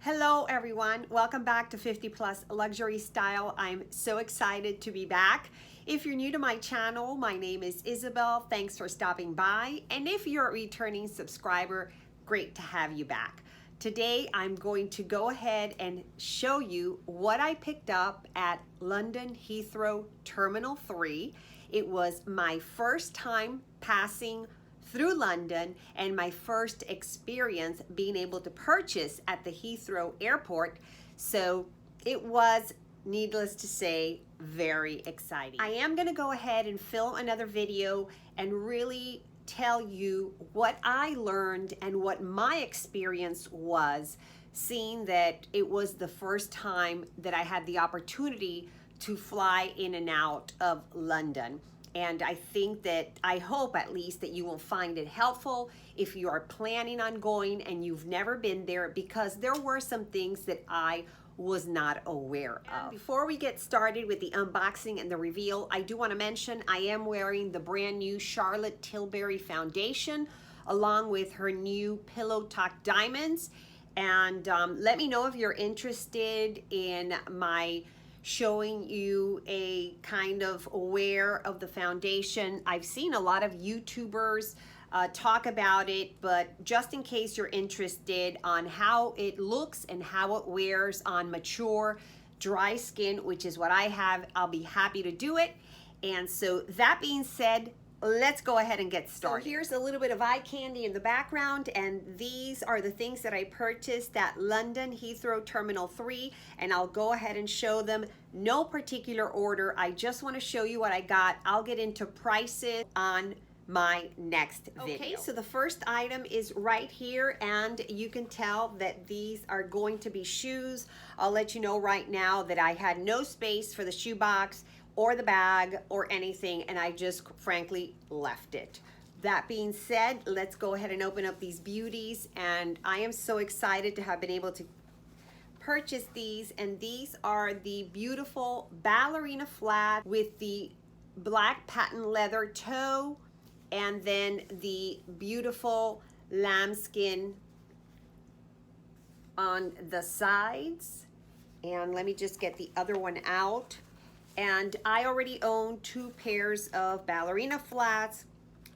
Hello everyone, welcome back to 50 Plus Luxury Style. I'm so excited to be back. If you're new to my channel, my name is Isabel. Thanks for stopping by. And if you're a returning subscriber, great to have you back. Today I'm going to go ahead and show you what I picked up at London Heathrow Terminal 3. It was my first time passing through London and my first experience being able to purchase at the Heathrow airport. So it was, needless to say, very exciting. I am gonna go ahead and film another video and really tell you what I learned and what my experience was, seeing that it was the first time that I had the opportunity to fly in and out of London. And I think that, I hope at least, that you will find it helpful if you are planning on going and you've never been there, because there were some things that I was not aware of. Before we get started with the unboxing and the reveal, I do want to mention I am wearing the brand new Charlotte Tilbury foundation along with her new Pillow Talk Diamonds. And let me know if you're interested in my showing you a kind of wear of the foundation. I've seen a lot of YouTubers talk about it, but just in case you're interested on how it looks and how it wears on mature, dry skin, which is what I have, I'll be happy to do it. And so that being said, let's go ahead and get started. So here's a little bit of eye candy in the background, and these are the things that I purchased at London Heathrow Terminal 3, and I'll go ahead and show them. No particular order, I just want to show you what I got. I'll get into prices on my next video. Okay, so the first item is right here, and you can tell that these are going to be shoes. I'll let you know right now that I had no space for the shoe box or the bag or anything, and I just frankly left it. That being said, let's go ahead and open up these beauties, and I am so excited to have been able to purchase these. And these are the beautiful ballerina flat with the black patent leather toe, and then the beautiful lambskin on the sides. And let me just get the other one out. And I already own 2 pairs of ballerina flats.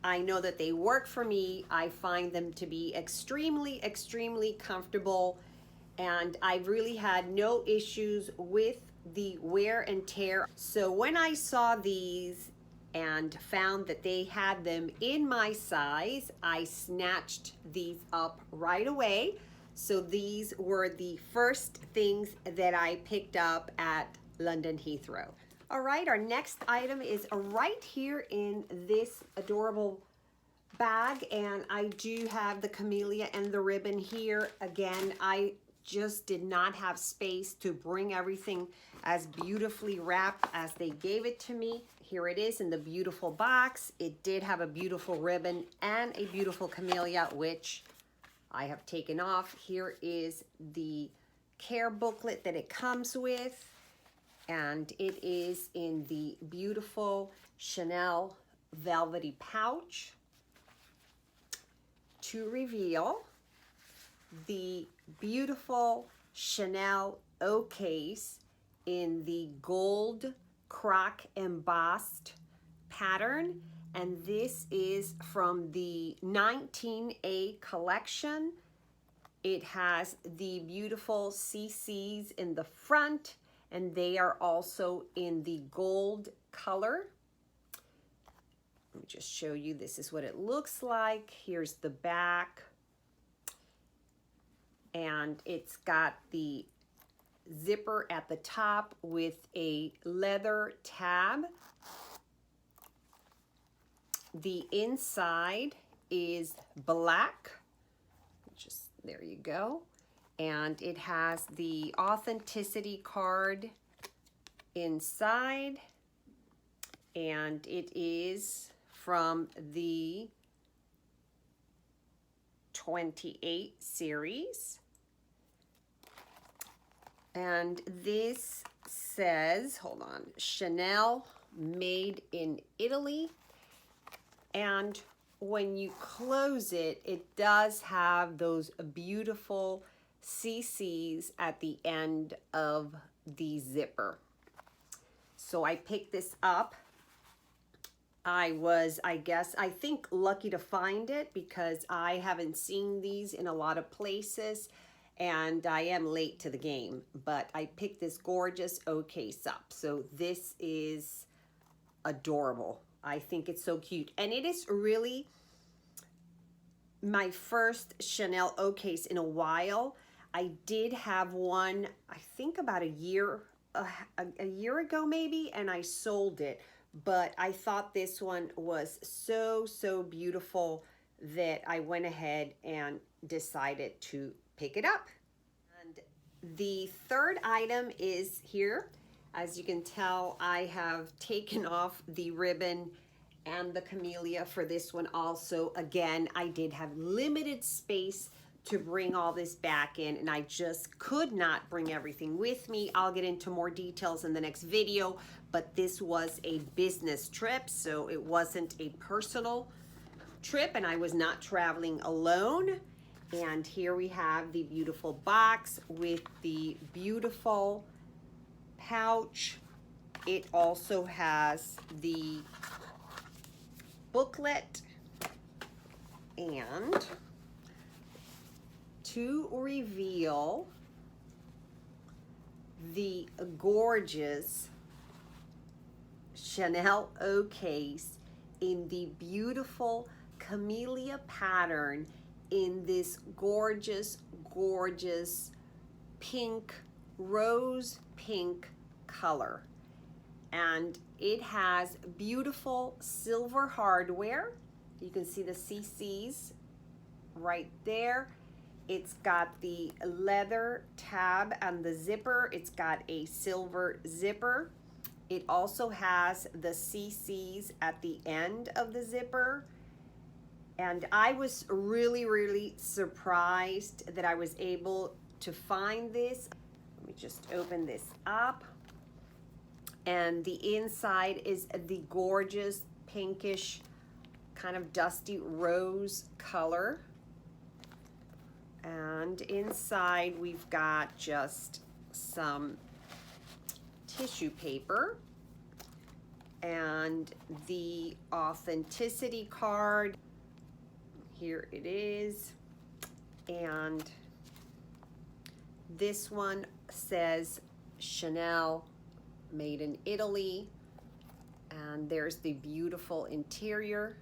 I know that they work for me. I find them to be extremely, extremely comfortable. And I've really had no issues with the wear and tear. So when I saw these and found that they had them in my size, I snatched these up right away. So these were the first things that I picked up at London Heathrow. All right, our next item is right here in this adorable bag, and I do have the camellia and the ribbon here. Again, I just did not have space to bring everything as beautifully wrapped as they gave it to me. Here it is in the beautiful box. It did have a beautiful ribbon and a beautiful camellia, which I have taken off. Here is the care booklet that it comes with, and it is in the beautiful Chanel velvety pouch. To reveal, the beautiful Chanel O case in the gold croc embossed pattern, and this is from the 19A collection. It has the beautiful CCs in the front, and they are also in the gold color. Let me just show you, this is what it looks like. Here's the back, and it's got the zipper at the top with a leather tab. The inside is black, just there you go. And it has the authenticity card inside, and it is from the 28 series. And this says, hold on, Chanel made in Italy. And when you close it, it does have those beautiful CCs at the end of the zipper. So I picked this up. I was, I think lucky to find it because I haven't seen these in a lot of places and I am late to the game, but I picked this gorgeous O case up. So this is adorable. I think it's so cute. And it is really my first Chanel O case in a while. I did have one, I think about a year ago maybe, and I sold it. But I thought this one was so beautiful that I went ahead and decided to pick it up. And the third item is here. As you can tell, I have taken off the ribbon and the camellia for this one also. Again, I did have limited space to bring all this back in and I just could not bring everything with me. I'll get into more details in the next video, but this was a business trip, so it wasn't a personal trip and I was not traveling alone. And here we have the beautiful box with the beautiful pouch. It also has the booklet and to reveal the gorgeous Chanel O case in the beautiful camellia pattern in this gorgeous pink, rose pink color. And it has beautiful silver hardware. You can see the CCs right there. It's got the leather tab and the zipper. It's got a silver zipper. It also has the CCs at the end of the zipper. And I was really surprised that I was able to find this. Let me just open this up. And the inside is the gorgeous pinkish kind of dusty rose color. And inside we've got just some tissue paper and the authenticity card. Here it is. And this one says Chanel, made in Italy. And there's the beautiful interior.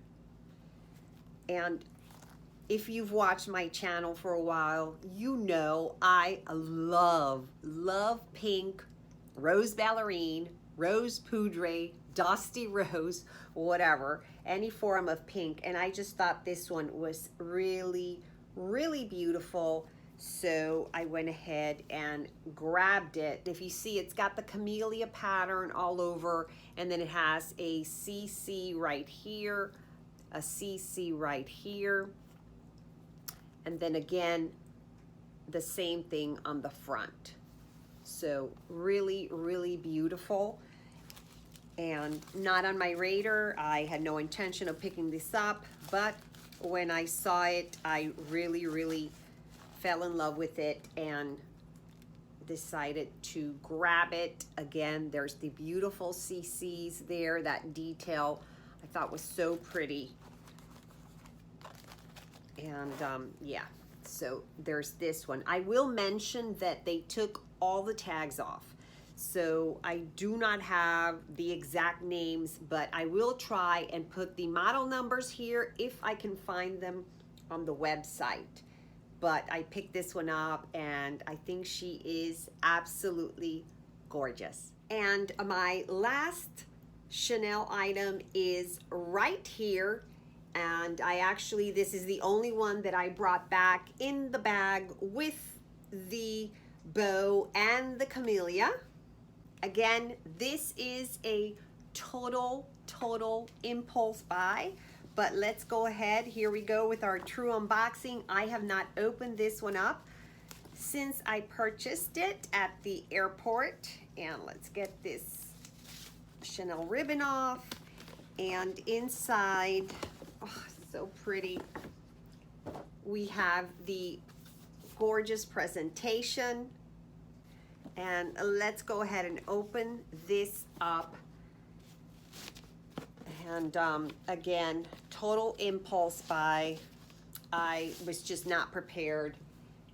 And if you've watched my channel for a while, you know I love pink, rose ballerine, rose poudre, dusty rose, whatever, any form of pink. And I just thought this one was really beautiful. So I went ahead and grabbed it. If you see, it's got the camellia pattern all over, and then it has a CC right here, a CC right here, and then again the same thing on the front. So really beautiful and not on my radar. I had no intention of picking this up, but when I saw it, I really fell in love with it and decided to grab it. Again, there's the beautiful CCs there. That detail I thought was so pretty. And yeah, so there's this one. I will mention that they took all the tags off, so I do not have the exact names, but I will try and put the model numbers here if I can find them on the website. But I picked this one up and I think she is absolutely gorgeous. And my last Chanel item is right here. And I actually, this is the only one that I brought back in the bag with the bow and the camellia. Again, this is a total impulse buy, but let's go ahead. Here we go with our true unboxing. I have not opened this one up since I purchased it at the airport. And let's get this Chanel ribbon off. And inside, oh, so pretty, we have the gorgeous presentation. And let's go ahead and open this up. And again, total impulse buy. I was just not prepared,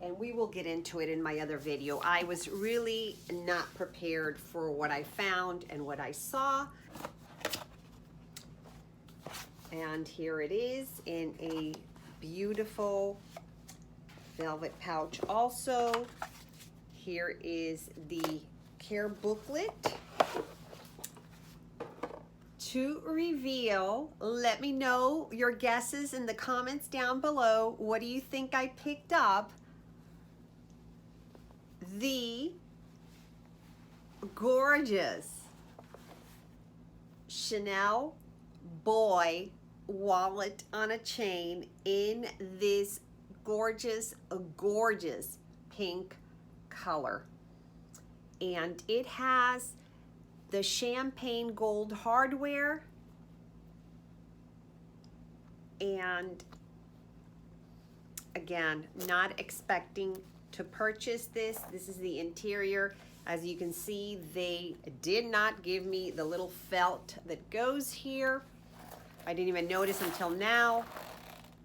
and we will get into it in my other video. I was really not prepared for what I found and what I saw. And here it is in a beautiful velvet pouch also. Here is the care booklet. To reveal, let me know your guesses in the comments down below. What do you think I picked up? The gorgeous Chanel boy wallet on a chain in this gorgeous pink color. And it has the champagne gold hardware, and again, not expecting to purchase this. This is the interior. As you can see, they did not give me the little felt that goes here. I didn't even notice until now.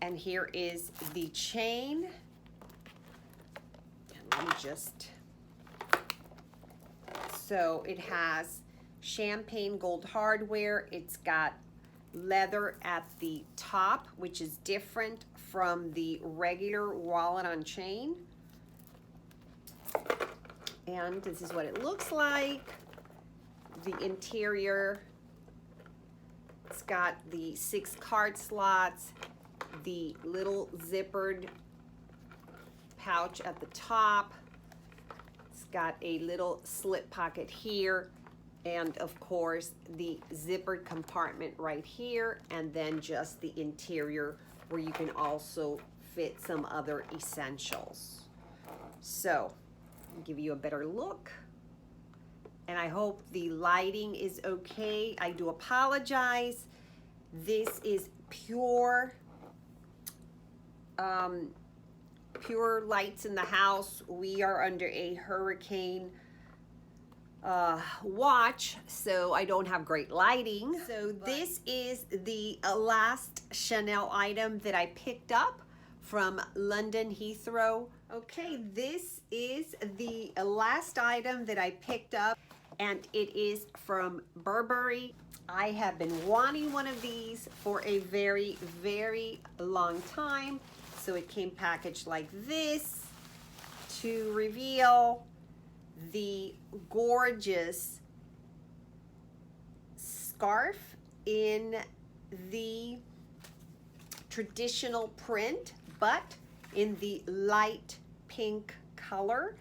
And here is the chain. And let me just, so it has champagne gold hardware. It's got leather at the top, which is different from the regular wallet on chain. And this is what it looks like. The interior, it's got the 6 card slots, the little zippered pouch at the top. It's got a little slip pocket here, and of course the zippered compartment right here, and then just the interior where you can also fit some other essentials. So I'll give you a better look, and I hope the lighting is okay. I do apologize. This is pure pure lights in the house. We are under a hurricane watch, so I don't have great lighting. So this is the last Chanel item that I picked up from London Heathrow. Okay, this is the last item that I picked up, and it is from Burberry. I have been wanting one of these for a very, very long time. So it came packaged like this to reveal the gorgeous scarf in the traditional print, but in the light pink color.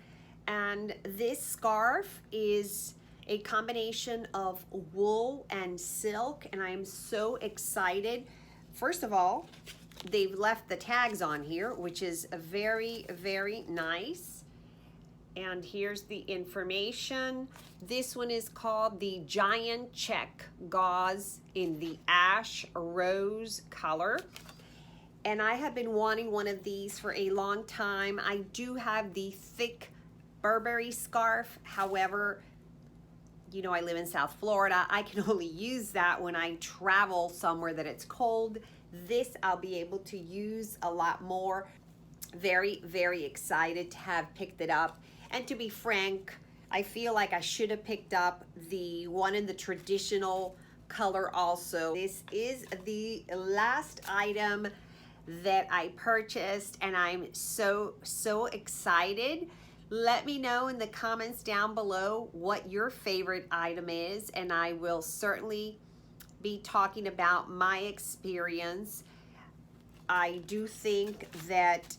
And this scarf is a combination of wool and silk, and I am so excited. First of all, they've left the tags on here, which is very, very nice. And here's the information. This one is called the Giant Check Gauze in the ash rose color. And I have been wanting one of these for a long time. I do have the thick Burberry scarf. However, you know, I live in South Florida. I can only use that when I travel somewhere that it's cold. This I'll be able to use a lot more. Very, very excited to have picked it up. And to be frank, I feel like I should have picked up the one in the traditional color also. This is the last item that I purchased, and I'm so excited. Let me know in the comments down below what your favorite item is, and I will certainly be talking about my experience. I do think that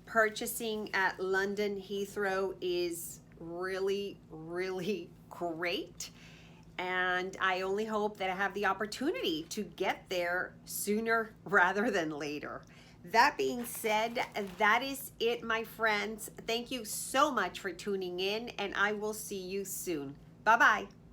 purchasing at London Heathrow is really, really great. And I only hope that I have the opportunity to get there sooner rather than later. That being said, that is it, my friends. Thank you so much for tuning in, and I will see you soon. Bye-bye.